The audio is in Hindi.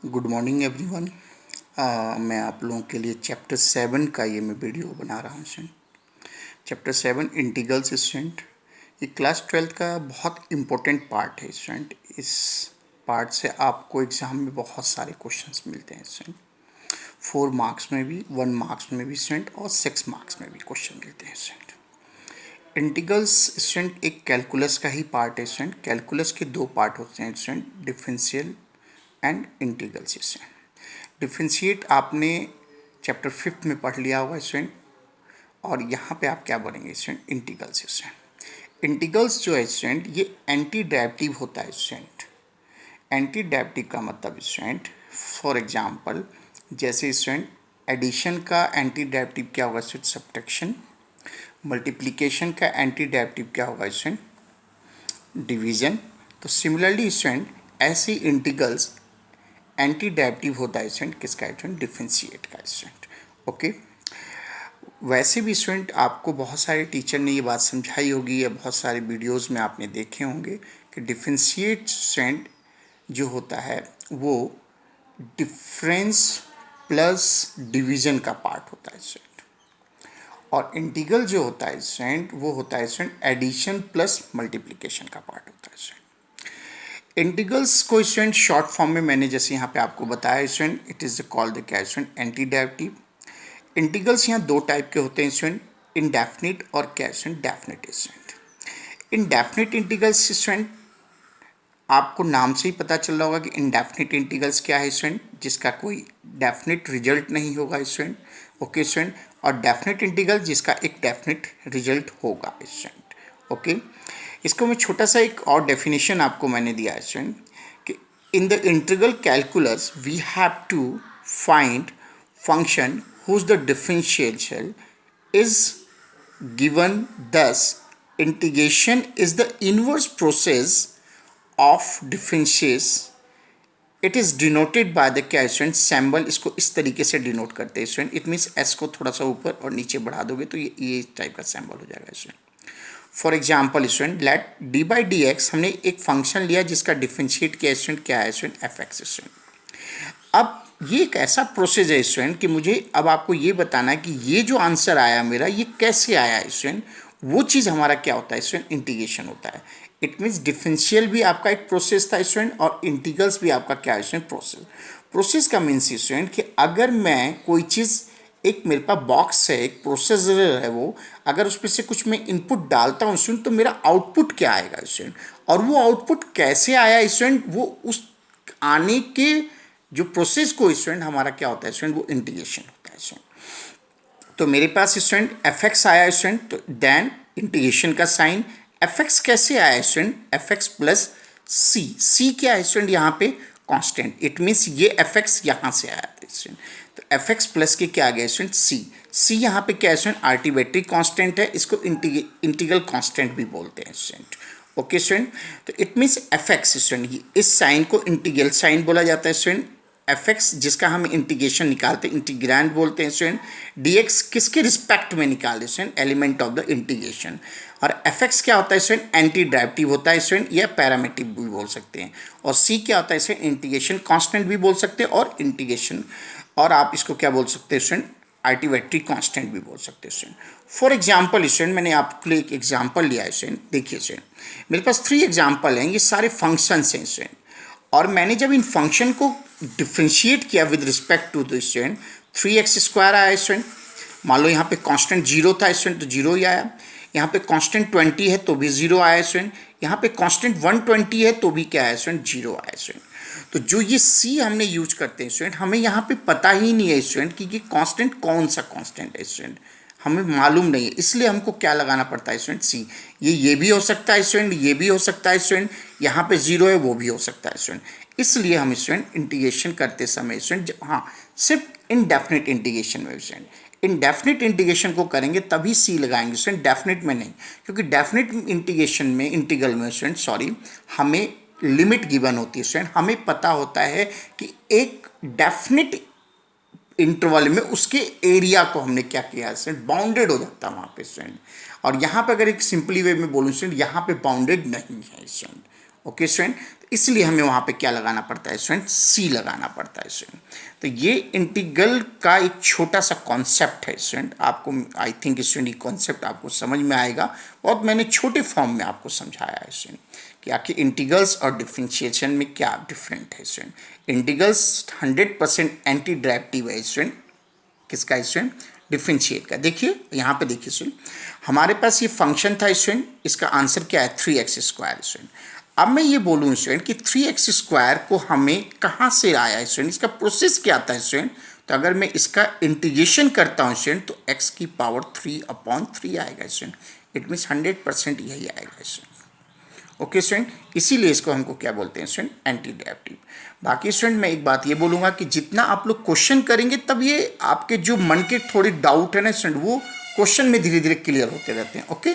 Good morning everyone. मैं आप लोगों के लिए चैप्टर 7 का ये मैं वीडियो बना रहा हूँ स्टूडेंट। चैप्टर 7 इंटीग्रल्स स्टूडेंट, ये क्लास 12 का बहुत इम्पोर्टेंट पार्ट है स्टूडेंट। इस पार्ट से आपको एग्ज़ाम में बहुत सारे क्वेश्चंस मिलते हैं स्टूडेंट। 4 मार्क्स में भी, 1 मार्क्स में भी स्टूडेंट, और 6 मार्क्स में भी क्वेश्चन मिलते हैं स्टूडेंट। इंटीग्रल्स स्टूडेंट एक कैलकुलस का ही पार्ट है स्टूडेंट। कैलकुलस के 2 पार्ट होते हैं student, differential and integrals student. Differentiate आपने चैप्टर 5 में पढ़ लिया होगा स्टूडेंट, और यहाँ पे आप क्या पढ़ेंगे स्टूडेंट, इंटीग्रल्स स्टूडेंट। इंटीग्रल्स जो है स्टूडेंट ये एंटी डेरिवेटिव होता है स्टूडेंट। एंटी डेरिवेटिव का मतलब स्टूडेंट, फॉर एग्जांपल जैसे स्टूडेंट एडिशन का एंटी डेरिवेटिव क्या होगा स्टूडेंट, सब्ट्रैक्शन। मल्टीप्लिकेशन का एंटी डेरिवेटिव क्या होगा स्टूडेंट, डिवीजन। तो सिमिलरली स्टूडेंट ऐसे इंटीग्रल्स एंटी डेरिवेटिव होता है स्टूडेंट किसका, स्टूडेंट डिफरेंशिएट का स्टूडेंट। ओके, वैसे भी स्टूडेंट आपको बहुत सारे टीचर ने ये बात समझाई होगी या बहुत सारे वीडियोस में आपने देखे होंगे कि डिफरेंशिएट स्टूडेंट जो होता है वो डिफरेंस प्लस डिवीजन का पार्ट होता है स्टूडेंट, और इंटीग्रल जो होता है स्टूडेंट वो होता है स्टूडेंट एडिशन प्लस मल्टीप्लिकेशन का पार्ट होता है स्टूडेंट। इंटीग्रल्स को स्टूडेंट शॉर्ट फॉर्म में मैंने जैसे यहाँ पे आपको बताया student, it is called the क्या स्टूडेंट, एंटी डेरिवेटिव। इंटीग्रल्स यहाँ 2 टाइप के होते हैं स्टूडेंट, इनडेफिनिट और क्या student, definite student. Indefinite integrals student आपको नाम से ही पता चल रहा होगा कि इनडेफिनिट इंटीग्रल्स क्या है स्टूडेंट, जिसका कोई डेफिनिट रिजल्ट नहीं होगा स्टूडेंट। ओके स्टूडेंट, और डेफिनिट इंटीग्रल जिसका एक डेफिनिट रिजल्ट होगा स्टूडेंट। ओके, इसको मैं छोटा सा एक और डेफिनेशन आपको मैंने दिया है स्टूडेंट कि in the integral calculus we have to find function whose the differential is given, thus integration is the inverse process of differentiation. It is denoted by the क्या स्टूडेंट, सैम्बल। इसको इस तरीके से डिनोट करते हैं स्टूडेंट। इट मीन्स एस को थोड़ा सा ऊपर और नीचे बढ़ा दोगे तो ये टाइप का सैम्बल हो जाएगा student. For example student let D by D x, हमने एक फंक्शन लिया जिसका डिफ्रेंशिएट किया स्टूडेंट, क्या है स्टूडेंट, एफ एक्स स्टूडेंट। अब ये एक ऐसा प्रोसेस है स्टूडेंट कि मुझे अब आपको ये बताना है कि ये जो आंसर आया मेरा ये कैसे आया स्टूडेंट, वो चीज़ हमारा क्या होता है स्टूडेंट, इंटीग्रेशन होता है। इट मीन्स डिफरेंशियल भी आपका एक प्रोसेस था स्टूडेंट, और इंटीग्रल्स भी आपका क्या है स्टूडेंट, प्रोसेस। प्रोसेस का मीन्स स्टूडेंट कि अगर मैं कोई चीज़, एक मेरे पास बॉक्स है, एक प्रोसेसर है, वो अगर उसमें से कुछ मैं इनपुट डालता हूँ स्टूडेंट तो मेरा आउटपुट क्या आएगा स्टूडेंट, और वो आउटपुट कैसे आया स्टूडेंट, वो उस आने के जो प्रोसेस को स्टूडेंट हमारा क्या होता है स्टूडेंट, वो इंटीग्रेशन होता है स्टूडेंट। तो मेरे पास स्टूडेंट एफ एक्स आया स्टूडेंट, तो देन इंटीग्रेशन का साइन। एफ एक्स कैसे आया स्टूडेंट, एफ एक्स प्लस सी। सी क्या है स्टूडेंट, यहाँ पे कांस्टेंट। इट मीन्स ये एफ एक्स यहाँ से आया था स्टूडेंट, तो एफ एक्स प्लस के क्या आ गया स्टूडेंट, सी। सी यहाँ पे क्या है स्टूडेंट, आर्बिट्रेरी कांस्टेंट है, इसको इंटीग्रल कांस्टेंट भी बोलते हैं स्टूडेंट। ओके स्टूडेंट, तो it means F x student, इस साइन को इंटीग्रल साइन बोला जाता है स्टूडेंट। एफ एक्स जिसका हम इंटीग्रेशन निकालते हैं, इंटीग्रैंड बोलते हैं स्टूडेंट। डी एक्स किसके रिस्पेक्ट में निकालते हैं student, element of the integration. और एफ एक्स क्या होता है स्टूडेंट, एंटी डेरिवेटिव होता है स्टूडेंट, या पैरामीट्रिक भी बोल सकते हैं। और सी क्या होता है स्टूडेंट, इंटीग्रेशन कांस्टेंट भी बोल सकते हैं, और इंटीग्रेशन, और आप इसको क्या बोल सकते हैं स्टूडेंट, आर्बिट्रेरी कांस्टेंट भी बोल सकते हैं स्टूडेंट। फॉर एग्जांपल स्टूडेंट मैंने आपके लिए एक एग्जांपल लिया है स्टूडेंट, देखिए स्टूडेंट मेरे पास 3 एग्जांपल हैं, ये सारे फंक्शंस हैं स्टूडेंट, और मैंने जब इन फंक्शन को डिफ्रेंशिएट किया with respect to the student, 3x square आया स्टूडेंट। मान लो यहाँ पे कांस्टेंट 0 था स्टूडेंट, तो 0 ही आया। यहाँ पे कांस्टेंट 20 है तो भी 0 आया स्टूडेंट। यहाँ पे कांस्टेंट 120 है तो भी क्या आया स्टूडेंट, 0 आया स्टूडेंट। तो जो ये c हमने यूज करते हैं स्टूडेंट, हमें यहाँ पे पता ही नहीं है स्टूडेंट कि ये कांस्टेंट कौन सा कांस्टेंट है स्टूडेंट, हमें मालूम नहीं है, इसलिए हमको क्या लगाना पड़ता है स्टूडेंट, सी। ये भी हो सकता है स्टूडेंट, ये भी हो सकता है स्टूडेंट, यहाँ पे 0 है वो भी हो सकता है स्टूडेंट। इसलिए हम स्टूडेंट इंटीग्रेशन करते समय स्टूडेंट, हाँ, सिर्फ इनडेफिनिट इंटीग्रेशन में स्टूडेंट, इनडेफिनिट इंटीग्रेशन को करेंगे तभी सी लगाएंगे स्टूडेंट, डेफिनिट में नहीं। क्योंकि डेफिनिट इंटीग्रेशन में, इंटीग्रल में स्टूडेंट सॉरी, हमें लिमिट गिवन होती है स्टूडेंट, हमें पता होता है कि एक डेफिनिट इंटरवल में उसके एरिया को हमने क्या किया स्टूडेंट, बाउंडेड हो जाता है वहाँ पे स्टूडेंट। और यहाँ पे अगर एक सिंपली वे में बोलूँ स्टूडेंट, यहाँ पे बाउंडेड नहीं है स्टूडेंट। ओके स्टूडेंट, इसलिए हमें वहाँ पे क्या लगाना पड़ता है स्टूडेंट, सी लगाना पड़ता है स्टूडेंट। तो ये इंटीग्रल का एक छोटा सा कॉन्सेप्ट है स्टूडेंट, आपको आई थिंक स्टूडेंट ये कॉन्सेप्ट आपको समझ में आएगा। बहुत मैंने छोटे फॉर्म में आपको समझाया है स्टूडेंट कि आखिर इंटीग्रल्स और डिफरेंशिएशन में क्या डिफरेंट है स्टूडेंट। इंटीग्रल्स 100% एंटी डायरेक्टिव है स्टूडेंट, किसका स्टूडेंट, डिफरेंशिएट का। देखिए यहाँ पे देखिए स्टूडेंट, हमारे पास ये फंक्शन था स्टूडेंट, इसका आंसर क्या है 3x स्क्वायर स्टूडेंट। अब मैं ये बोलूँ स्टूडेंट कि 3x स्क्वायर को हमें कहाँ से आया है स्टूडेंट, इसका प्रोसेस क्या आता है स्टूडेंट। तो अगर मैं इसका इंटीग्रेशन करता हूँ स्टूडेंट तो x की पावर 3/3 आएगा स्टूडेंट। इट मीन्स 100% यही आएगा स्टूडेंट। ओके स्टूडेंट, इसीलिए इसको हमको क्या बोलते हैं स्टूडेंट, एंटी डायरेक्टिव। बाकी स्टूडेंट मैं एक बात ये बोलूँगा कि जितना आप लोग क्वेश्चन करेंगे तब ये आपके जो मन के थोड़े डाउट है ना स्टूडेंट, वो क्वेश्चन में धीरे धीरे क्लियर होते रहते हैं। ओके।